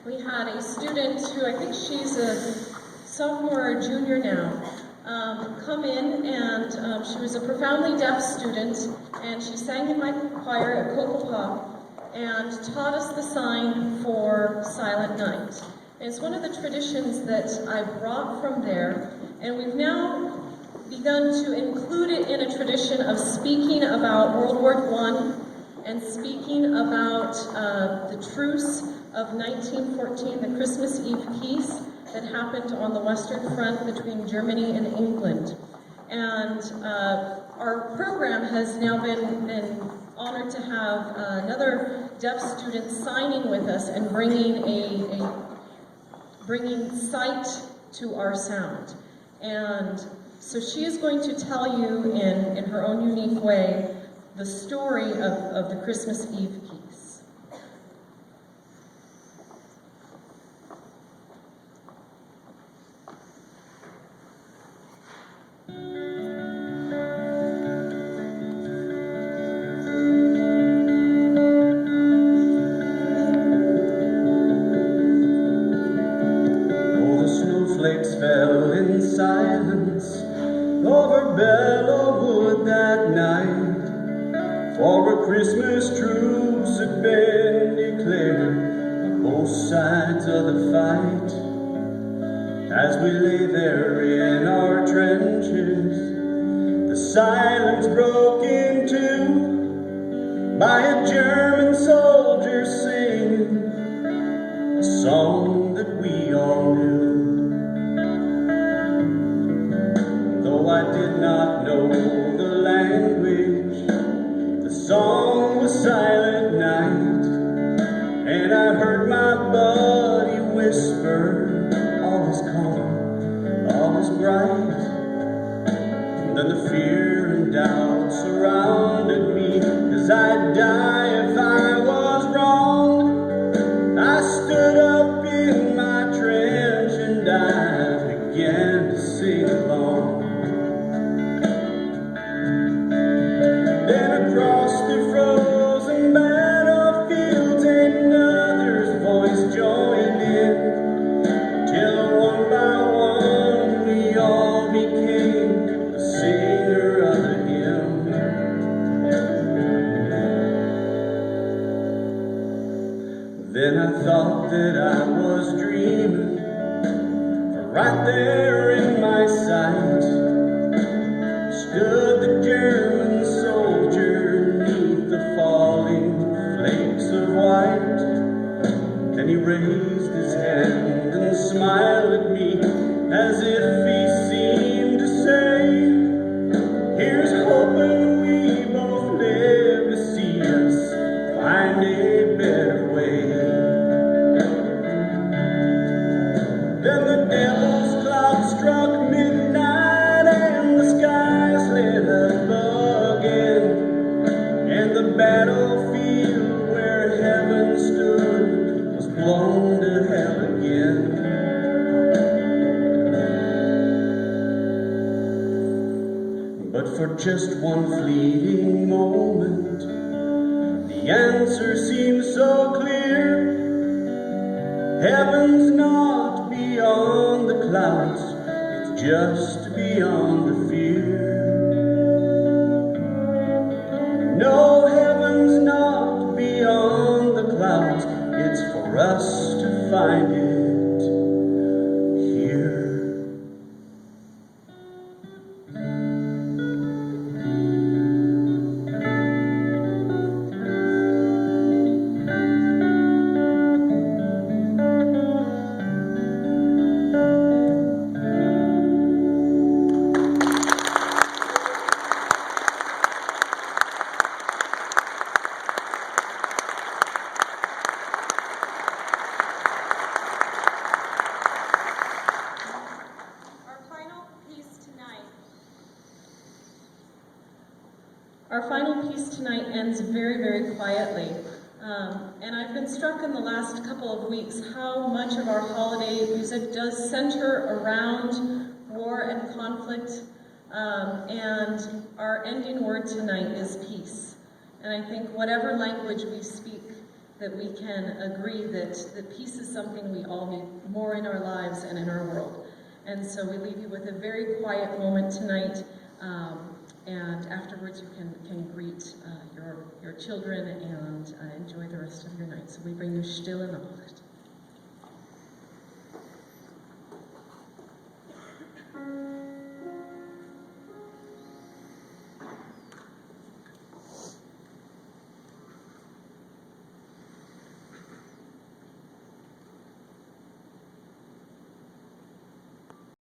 we had a student who, I think she's a sophomore or junior now, come in, and she was a profoundly deaf student, and she sang in my choir at Kokopah and taught us the sign for Silent Night. And it's one of the traditions that I brought from there, and we've now begun to include it in a tradition of speaking about World War I and speaking about the truce of 1914, the Christmas Eve peace that happened on the Western Front between Germany and England. And our program has now been honored to have another deaf student signing with us and bringing sight to our sound. And so she is going to tell you in her own unique way the story of the Christmas Eve peace. Snowflakes fell in silence over Belleau Wood that night, for a Christmas truce had been declared on both sides of the fight. As we lay there in our trenches, the silence broke in two by a German soldier singing a song that we all knew. Though I did not know the language, the song was Silent Night, and I heard my buddy whisper, all is calm, all is bright. And then the fear and doubt surrounded me, 'cause I'd die if I was wrong. I stood up in my trench and I began to sing along. Then across the frozen battlefields another's voice joined in, till one by one we all became the singer of the hymn. Then I thought that I was dreaming, for right there in my sight stood the German soldier neath the falling flakes of white. Then he raised his hand and smiled at me as if he seemed to say, here's hoping we both live to see us find a better way. Then the devil's clock struck midnight and the skies lit up again, and the battlefield where heaven stood was blown to hell again. But for just one fleeting moment, the answer seemed so clear. Heaven's not beyond the clouds, it's just beyond the fear. No, heaven's not beyond the clouds, it's for us to find it here. Our final piece tonight ends very, very quietly. And I've been struck in the last couple of weeks how much of our holiday music does center around war and conflict. And our ending word tonight is peace. And I think whatever language we speak, that we can agree that peace is something we all need more in our lives and in our world. And so we leave you with a very quiet moment tonight, and afterwards you can greet your children and enjoy the rest of your night. So we bring you Stille Nacht.